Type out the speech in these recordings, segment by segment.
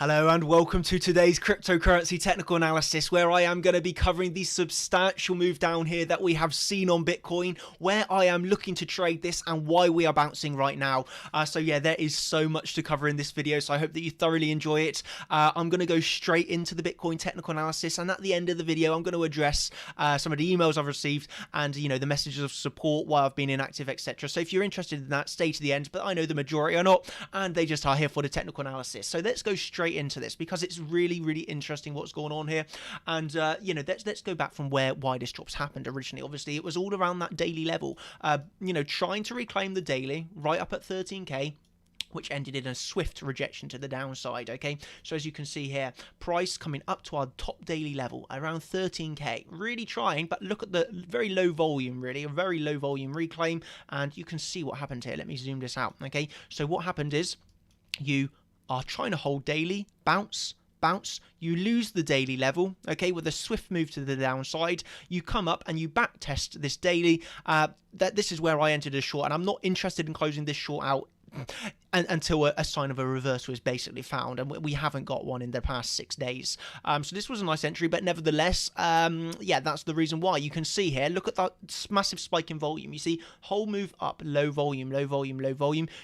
Hello and welcome to today's cryptocurrency technical analysis, where I am going to be covering the substantial move down here that we have seen on Bitcoin, where I am looking to trade this and why we are bouncing right now. So yeah, there is so much to cover in this video, so I hope that you thoroughly enjoy it. I'm going to go straight into the Bitcoin technical analysis, and at the end of the video I'm going to address some of the emails I've received and the messages of support, why I've been inactive, etc. So if you're interested in that, stay to the end, but I know the majority are not, and they just are here for the technical analysis. So let's go straight into this, because it's really interesting what's going on here. And let's go back from why this drop's happened originally. Obviously it was all around that daily level, trying to reclaim the daily right up at 13k, which ended in a swift rejection to the downside. Okay, so as you can see here, price coming up to our top daily level around 13k, really trying, but look at the very low volume, really a very low volume reclaim, and you can see what happened here. Let me zoom this out. Okay, so what happened is you are trying to hold daily, bounce, you lose the daily level, okay, with a swift move to the downside. You come up and you back test this daily. This is where I entered a short, and I'm not interested in closing this short out until a sign of a reversal is basically found, and we haven't got one in the past 6 days. So this was a nice entry, but nevertheless, yeah, that's the reason why. You can see here, look at that massive spike in volume. You see whole move up, low volume.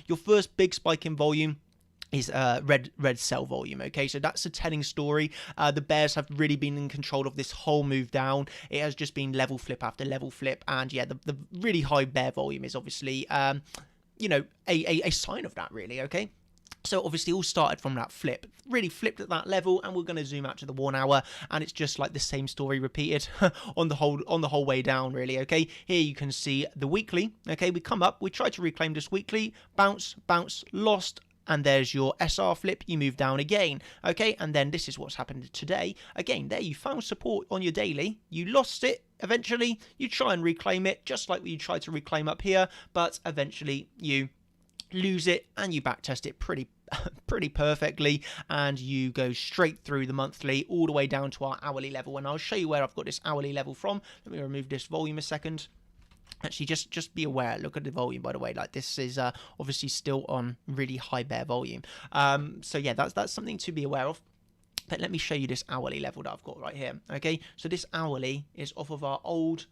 Your first big spike in volume is red sell volume. Okay, so that's a telling story. The bears have really been in control of this whole move down. It has just been level flip after level flip, and yeah, the really high bear volume is obviously a sign of that, really. Okay, so obviously all started from that flip, really flipped at that level, and we're going to zoom out to the 1 hour, and it's just like the same story repeated on the whole way down, really. Okay, here you can see the weekly. Okay, we come up, we try to reclaim this weekly, bounce, lost, and there's your SR flip, you move down again. Okay, and then this is what's happened today. Again, there you found support on your daily, you lost it. Eventually you try and reclaim it, just like you tried to reclaim up here, but eventually you lose it and you backtest it pretty perfectly, and you go straight through the monthly all the way down to our hourly level. And I'll show you where I've got this hourly level from. Let me remove this volume a second. Actually, just be aware, look at the volume, by the way, like this is obviously still on really high bear volume. So yeah, that's something to be aware of. But let me show you this hourly level that I've got right here. Okay, so this hourly is off of our old,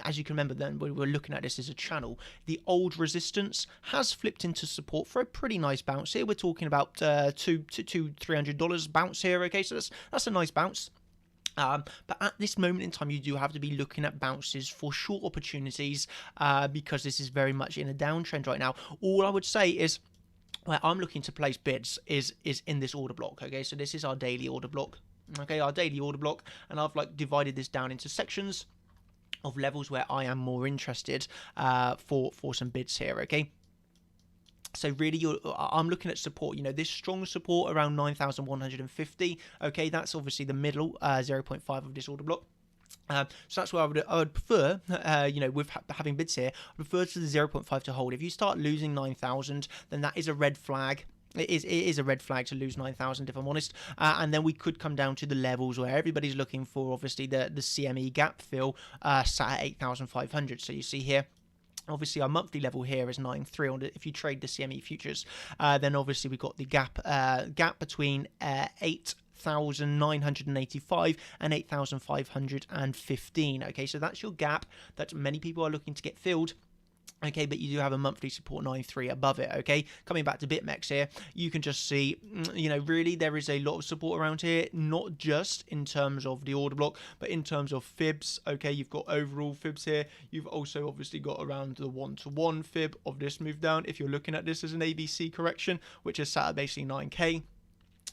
as you can remember, then we were looking at this as a channel. The old resistance has flipped into support for a pretty nice bounce here. We're talking about $300 bounce here. Okay, so that's a nice bounce. But at this moment in time, you do have to be looking at bounces for short opportunities, because this is very much in a downtrend right now. All I would say is, where I'm looking to place bids is in this order block. Okay, so this is our daily order block. Okay, our daily order block, and I've divided this down into sections of levels where I am more interested for some bids here. Okay, so really I'm looking at support, this strong support around 9,150. Okay, that's obviously the middle 0.5 of this order block. So that's where I would prefer, with having bids here, I prefer to the 0.5 to hold. If you start losing 9,000, then that is a red flag. It is a red flag to lose 9,000, if I'm honest. And then we could come down to the levels where everybody's looking for, obviously, the CME gap fill sat at 8,500. So you see here, obviously our monthly level here is 9.3. If you trade the CME futures, then obviously we've got the gap between 8,985 and 8,515. Okay, so that's your gap that many people are looking to get filled. Okay, but you do have a monthly support 9.3 above it. Okay, coming back to BitMEX here, you can just see, really there is a lot of support around here, not just in terms of the order block, but in terms of fibs. Okay, you've got overall fibs here. You've also obviously got around the 1-to-1 fib of this move down, if you're looking at this as an ABC correction, which is sat at basically 9k.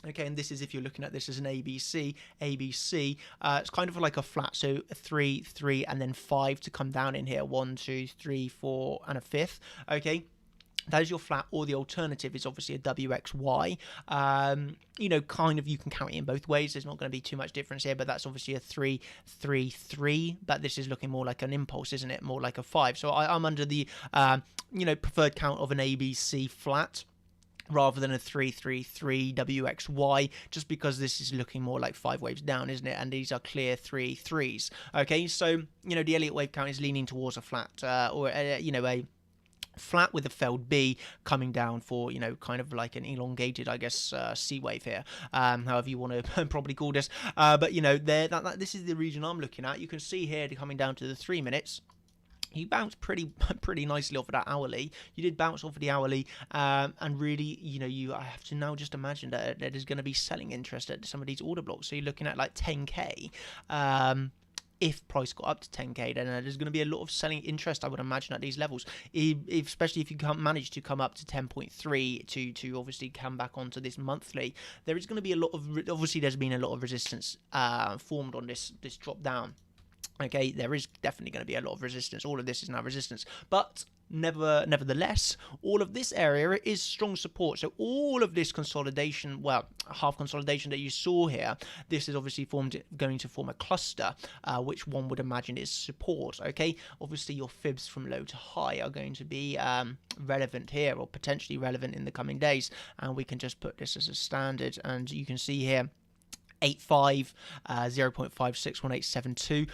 Okay, and this is if you're looking at this as an ABC. It's kind of like a flat, so 3, 3, and then 5 to come down in here. 1, 2, 3, 4, and a fifth. Okay, that is your flat, or the alternative is obviously a WXY. Kind of, you can count it in both ways. There's not going to be too much difference here, but that's obviously a 3, 3, 3. But this is looking more like an impulse, isn't it? More like a 5. So I'm under the preferred count of an ABC flat, rather than a 333 WXY, just because this is looking more like 5 waves down, isn't it? And these are clear 3 3s. Okay, so the Elliott wave count is leaning towards a flat, or a flat with a failed B coming down for, you know, kind of like an elongated, I guess, C wave here, however you want to probably call this. But, you know, this is the region I'm looking at. You can see here coming down to the 3 minutes. You bounced pretty nicely off of that hourly. You did bounce off of the hourly, and really, you know, I have to now just imagine that there's going to be selling interest at some of these order blocks. So you're looking at like 10k. If price got up to 10k, then there's going to be a lot of selling interest, I would imagine, at these levels. Especially if you can't manage to come up to 10.3 to obviously come back onto this monthly, there is going to be a lot of, obviously there's been a lot of resistance formed on this drop down. Okay, there is definitely going to be a lot of resistance. All of this is now resistance, but nevertheless, all of this area is strong support. So all of this consolidation, well, half consolidation that you saw here, this is obviously going to form a cluster, which one would imagine is support. Okay, obviously your fibs from low to high are going to be relevant here, or potentially relevant in the coming days. And we can just put this as a standard, and you can see here 0.85, 0.561872.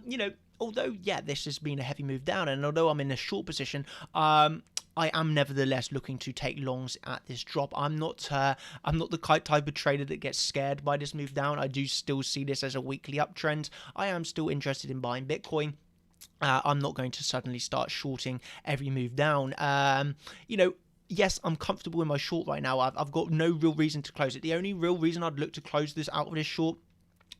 You know, although, yeah, this has been a heavy move down, and although I'm in a short position, I am nevertheless looking to take longs at this drop. I'm not the type of trader that gets scared by this move down. I do still see this as a weekly uptrend. I am still interested in buying Bitcoin. I'm not going to suddenly start shorting every move down. You know, yes, I'm comfortable in my short right now. I've got no real reason to close it. The only real reason I'd look to close this out of this short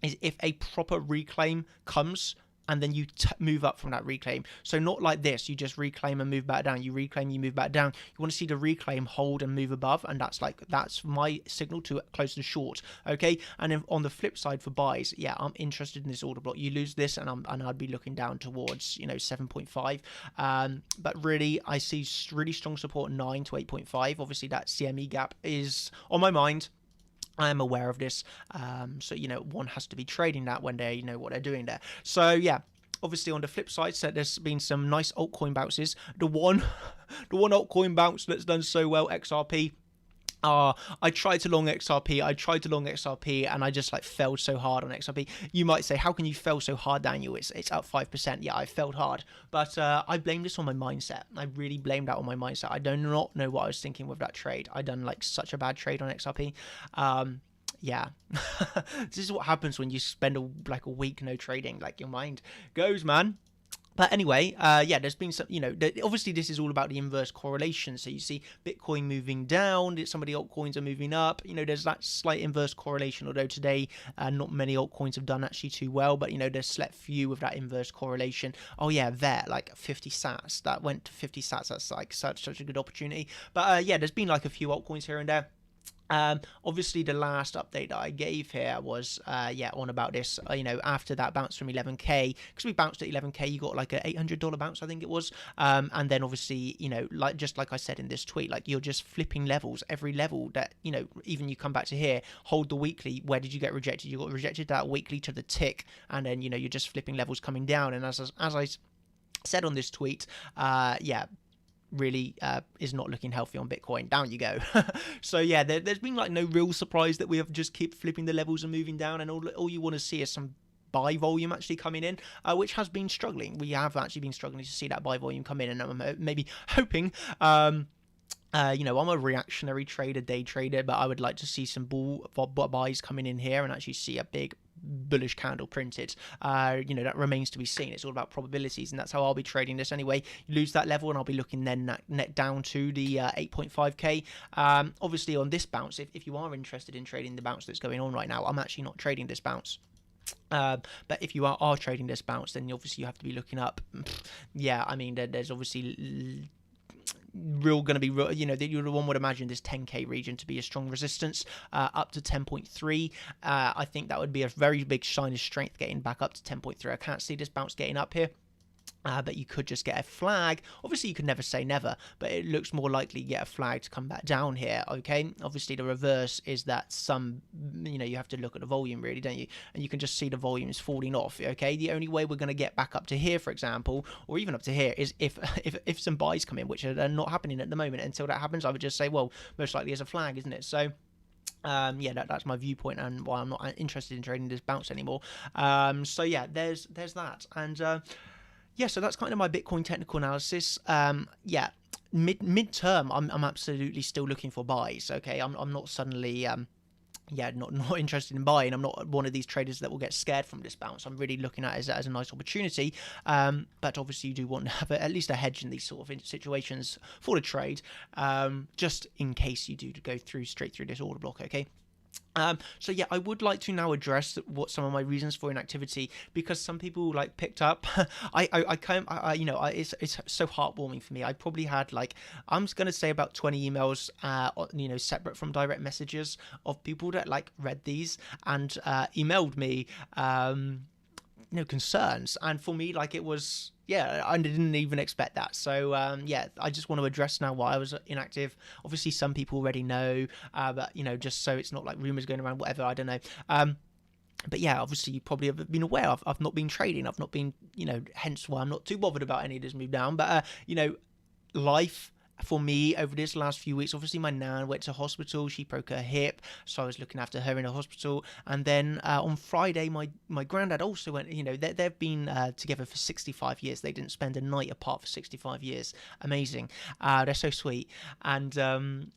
is if a proper reclaim comes, and then you move up from that reclaim. So not like this, you just reclaim and move back down. You reclaim, you move back down. You want to see the reclaim hold and move above, and that's my signal to close the short. Okay, and then on the flip side for buys, yeah, I'm interested in this order block. You lose this, and I'd be looking down towards, you know, 7.5. But really, I see really strong support 9 to 8.5. Obviously, that CME gap is on my mind. I am aware of this, so, you know, one has to be trading that when they know what they're doing there. So, yeah, obviously on the flip side, so there's been some nice altcoin bounces. The one altcoin bounce that's done so well, XRP. I tried to long XRP, and I just like failed so hard on XRP. You might say, how can you fail so hard, Daniel? It's up 5%. Yeah, I failed hard, but I blame this on my mindset. I really blamed that on my mindset. I do not know what I was thinking with that trade. I done like such a bad trade on XRP. Yeah, this is what happens when you spend like a week no trading. Like, your mind goes, man. But anyway, yeah, there's been some, you know, obviously this is all about the inverse correlation. So you see Bitcoin moving down, some of the altcoins are moving up. You know, there's that slight inverse correlation, although today not many altcoins have done actually too well. But, you know, there's select few with that inverse correlation. Oh, yeah, there, like 50 sats. That went to 50 sats. That's like such a good opportunity. But, yeah, there's been like a few altcoins here and there. Obviously the last update that I gave here was yeah, on about this, you know, after that bounce from 11k, because we bounced at 11k, you got like a $800 bounce, I think it was, and then obviously, you know, just like I said in this tweet, like, you're just flipping levels. Every level that, you know, even you come back to here, hold the weekly. Where did you get rejected? You got rejected that weekly to the tick, and then, you know, you're just flipping levels coming down. And as I said on this tweet, yeah, really is not looking healthy on Bitcoin. Down you go. So yeah, there's been like no real surprise that we have just keep flipping the levels and moving down, and all you want to see is some buy volume actually coming in, which has been struggling. We have actually been struggling to see that buy volume come in, and I'm maybe hoping you know, I'm a reactionary trader, day trader, but I would like to see some buys coming in here and actually see a big bullish candle printed. You know, that remains to be seen. It's all about probabilities, and that's how I'll be trading this anyway. You lose that level, and I'll be looking then net down to the 8.5k. Obviously on this bounce, if you are interested in trading the bounce that's going on right now, I'm actually not trading this bounce. But if you are trading this bounce, then obviously you have to be looking up. Yeah, I mean, there's obviously going to be, you know, one would imagine this 10k region to be a strong resistance, up to 10.3. I think that would be a very big sign of strength getting back up to 10.3. I can't see this bounce getting up here. But you could just get a flag. Obviously, you could never say never, but it looks more likely you get a flag to come back down here, okay? Obviously, the reverse is that you know, you have to look at the volume, really, don't you? And you can just see the volumes falling off, okay? The only way we're going to get back up to here, for example, or even up to here, is if some buys come in, which are not happening at the moment. Until that happens, I would just say, well, most likely as a flag, isn't it? So yeah, that's my viewpoint, and why I'm not interested in trading this bounce anymore. So yeah, there's that, and yeah, so that's kind of my Bitcoin technical analysis. Yeah, midterm, I'm absolutely still looking for buys. Okay, I'm not suddenly yeah, not interested in buying. I'm not one of these traders that will get scared from this bounce. I'm really looking at it as a nice opportunity. But obviously, you do want to have at least a hedge in these sort of situations for the trade, just in case you do go straight through this order block. Okay. So yeah, I would like to now address what some of my reasons for inactivity, because some people like picked up. It's so heartwarming for me. I probably had like, I'm just gonna say about 20 emails, separate from direct messages of people that like read these and emailed me, concerns. And for me, like, it was, yeah, I didn't even expect that. So yeah, I just want to address now why I was inactive. Obviously some people already know, but just so it's not like rumors going around, whatever, I don't know. But yeah, obviously you probably have been aware I've not been trading. I've not been, hence why I'm not too bothered about any of this move down. But life for me over this last few weeks, obviously my nan went to hospital. She broke her hip, so I was looking after her in a hospital. And then on Friday, my granddad also went. They've been together for 65 years. They didn't spend a night apart for 65 years. Amazing. They're so sweet. And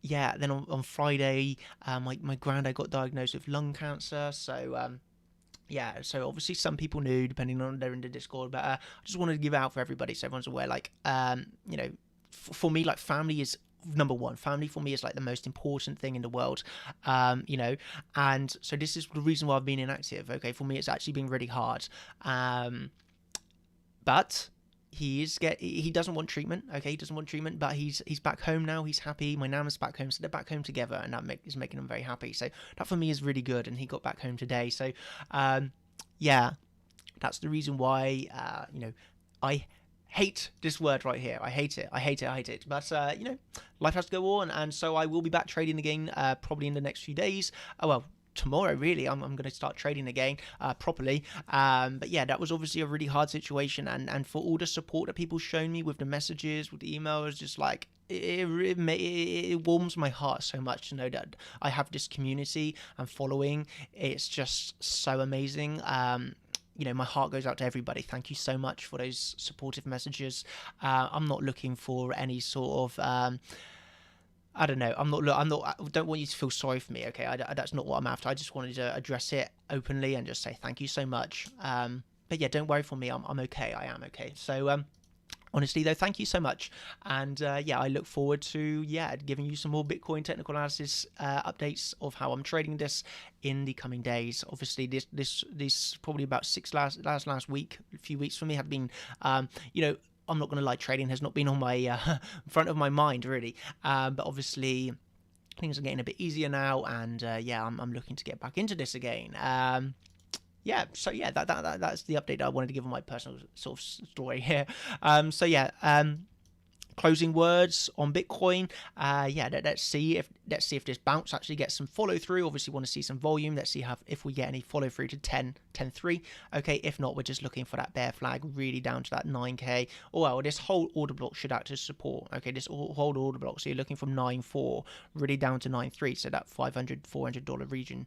yeah, then on Friday, my granddad got diagnosed with lung cancer. So yeah, so obviously some people knew, depending on they're in the Discord, but I just wanted to give it out for everybody so everyone's aware. Like, for me, like, family is number one. Family for me is like the most important thing in the world, and so this is the reason why I've been inactive. Okay, for me, it's actually been really hard, but he doesn't want treatment. Okay, he doesn't want treatment, but he's back home now. He's happy. My nana's back home, so they're back home together, and that is making him very happy. So that for me is really good, and he got back home today. So yeah, that's the reason why I hate this word right here. I hate it. But life has to go on, and so I will be back trading again probably in the next few days. Tomorrow, really, I'm going to start trading again properly. But yeah, that was obviously a really hard situation, and for all the support that people shown me with the messages, with the emails, just like it warms my heart so much to know that I have this community and following. It's just so amazing. My heart goes out to everybody. Thank you so much for those supportive messages. I'm not looking for any sort of, I don't know. I don't want you to feel sorry for me. Okay, that's not what I'm after. I just wanted to address it openly and just say thank you so much. But yeah, don't worry for me. I'm okay. I am okay. So honestly, though, thank you so much. And yeah, I look forward to giving you some more Bitcoin technical analysis updates of how I'm trading this in the coming days. Obviously, this probably about last week, a few weeks for me have been, I'm not going to lie, trading has not been on my front of my mind really. But obviously, things are getting a bit easier now, and yeah, I'm looking to get back into this again. Yeah, so yeah, that's the update I wanted to give on my personal sort of story here. So yeah, closing words on Bitcoin. Yeah, let's see if this bounce actually gets some follow through. Obviously, want to see some volume. Let's see if we get any follow through to 10.3. Okay, if not, we're just looking for that bear flag really down to that 9k. Oh well, this whole order block should act as support. Okay, this whole order block. So you're looking from 9.4 really down to 9.3. So that $500-$400 region.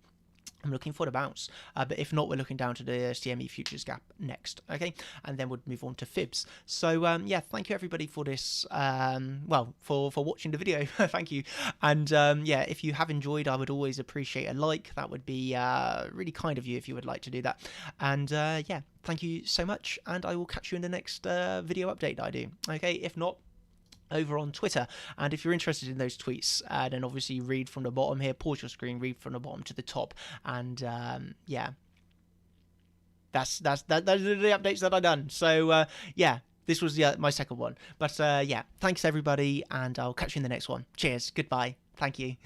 I'm looking for the bounce, but if not, we're looking down to the CME futures gap next, okay, and then we'll move on to fibs. So yeah, thank you everybody for this, for watching the video. Thank you. And yeah, if you have enjoyed, I would always appreciate a like. That would be really kind of you if you would like to do that. And yeah, thank you so much, and I will catch you in the next video update that I do. Okay, if not, over on Twitter. And if you're interested in those tweets, then obviously read from the bottom here, pause your screen, read from the bottom to the top, and yeah, those are the updates that I've done. So yeah, this was my second one, but yeah, thanks everybody, and I'll catch you in the next one. Cheers, goodbye, thank you.